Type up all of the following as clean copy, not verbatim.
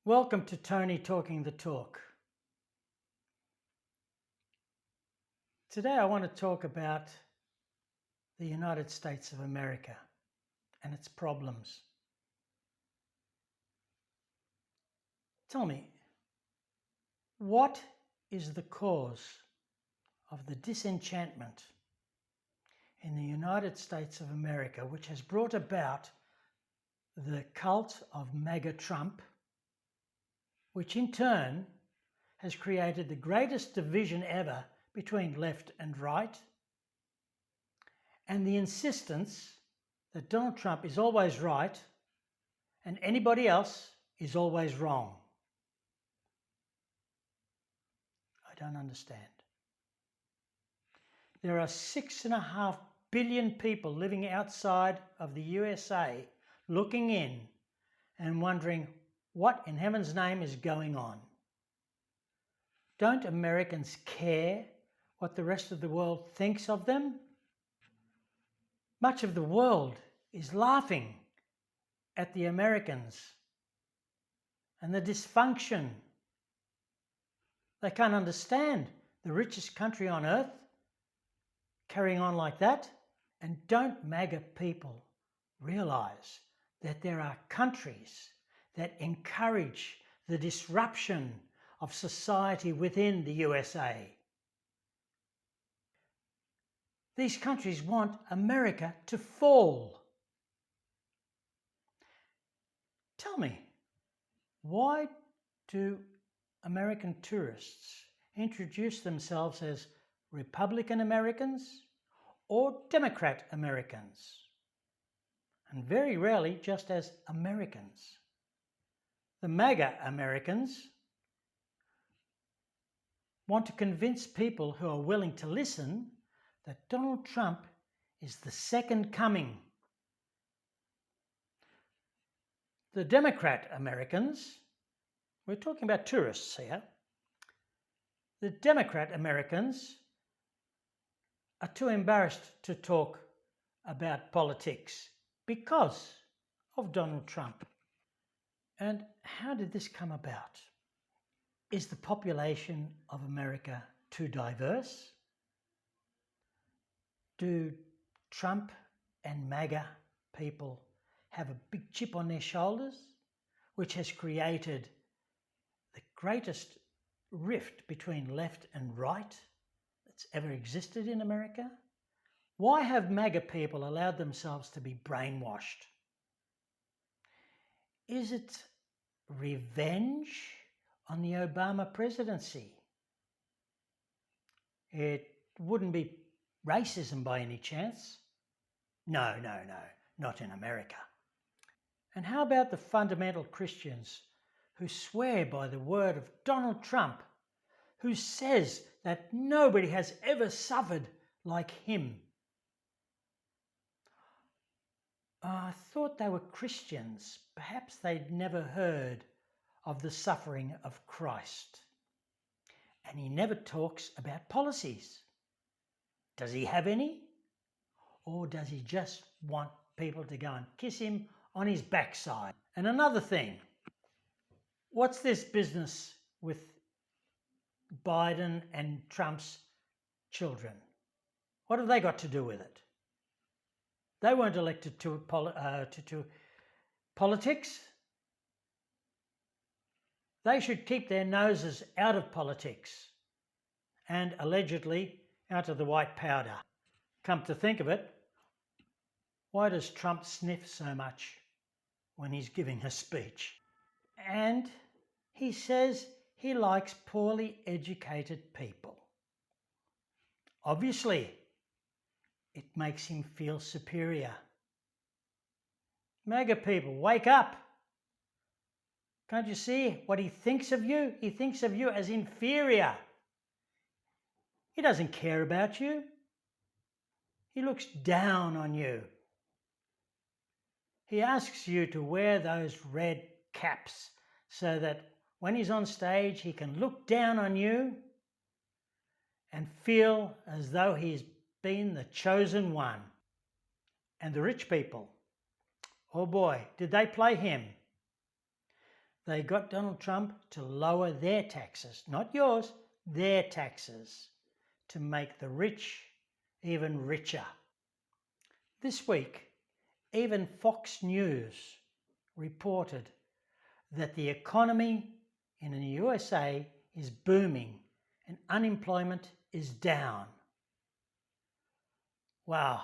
Welcome to Tony Talking the Talk. Today I want to talk about the United States of America and its problems. Tell me, what is the cause of the disenchantment in the United States of America which has brought about the cult of MAGATRUMP, which in turn has created the greatest division ever between left and right, and the insistence that Donald Trump is always right and anybody else is always wrong? I don't understand. There are 6.5 billion people living outside of the USA looking in and wondering what in heaven's name is going on. Don't Americans care what the rest of the world thinks of them? Much of the world is laughing at the Americans and the dysfunction. They can't understand the richest country on earth carrying on like that. And don't MAGA people realize that there are countries that encourage the disruption of society within the USA? These countries want America to fall. Tell me, why do American tourists introduce themselves as Republican Americans or Democrat Americans, and very rarely just as Americans? The MAGA Americans want to convince people who are willing to listen that Donald Trump is the second coming. The Democrat Americans, we're talking about tourists here, the Democrat Americans are too embarrassed to talk about politics because of Donald Trump. And how did this come about? Is the population of America too diverse? Do Trump and MAGA people have a big chip on their shoulders, which has created the greatest rift between left and right that's ever existed in America? Why have MAGA people allowed themselves to be brainwashed? Is it revenge on the Obama presidency? It wouldn't be racism by any chance. No, not in America. And how about the fundamental Christians who swear by the word of Donald Trump, who says that nobody has ever suffered like him? I thought they were Christians. Perhaps they'd never heard of the suffering of Christ. And he never talks about policies. Does he have any? Or does he just want people to go and kiss him on his backside? And another thing, what's this business with Biden and Trump's children? What have they got to do with it? They weren't elected to politics. They should keep their noses out of politics and allegedly out of the white powder. Come to think of it, why does Trump sniff so much when he's giving a speech? And he says he likes poorly educated people. Obviously, it makes him feel superior. MAGA people, wake up! Can't you see what he thinks of you? He thinks of you as inferior. He doesn't care about you. He looks down on you. He asks you to wear those red caps so that when he's on stage, he can look down on you and feel as though he's been the chosen one. And the rich people, oh boy, did they play him. They got Donald Trump to lower their taxes, not yours, their taxes, to make the rich even richer. This week, even Fox News reported that the economy in the USA is booming and unemployment is down. Wow,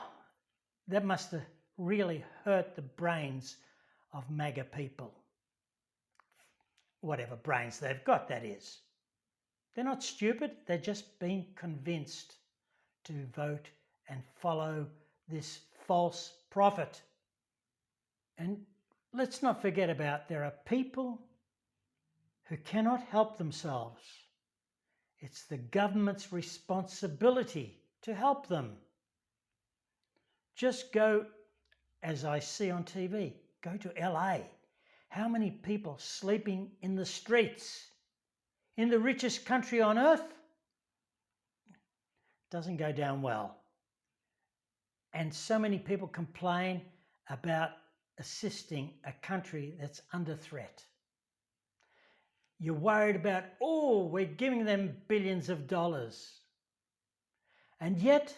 that must have really hurt the brains of MAGA people. Whatever brains they've got, that is. They're not stupid, they're just being convinced to vote and follow this false prophet. And let's not forget about there are people who cannot help themselves. It's the government's responsibility to help them. Just go, as I see on TV, go to LA. How many people sleeping in the streets? In the richest country on earth? Doesn't go down well. And so many people complain about assisting a country that's under threat. You're worried about, we're giving them billions of dollars. And yet,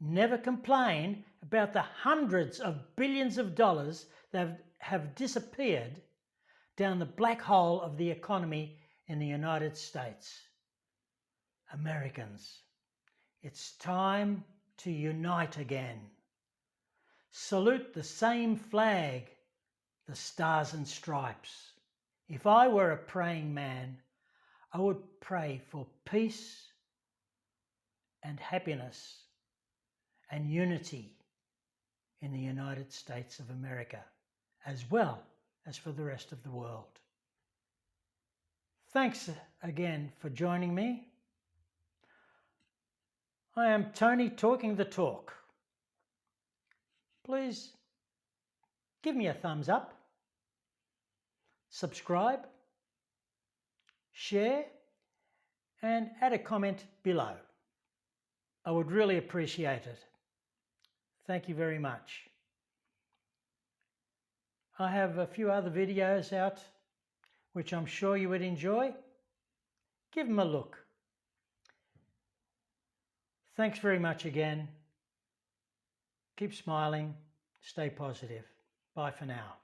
never complain about the hundreds of billions of dollars that have disappeared down the black hole of the economy in the United States. Americans, it's time to unite again. Salute the same flag, the stars and stripes. If I were a praying man, I would pray for peace and happiness and unity in the United States of America, as well as for the rest of the world. Thanks again for joining me. I am Tony talking the talk. Please give me a thumbs up, subscribe, share, and add a comment below. I would really appreciate it. Thank you very much. I have a few other videos out which I'm sure you would enjoy. Give them a look. Thanks very much again. Keep smiling. Stay positive. Bye for now.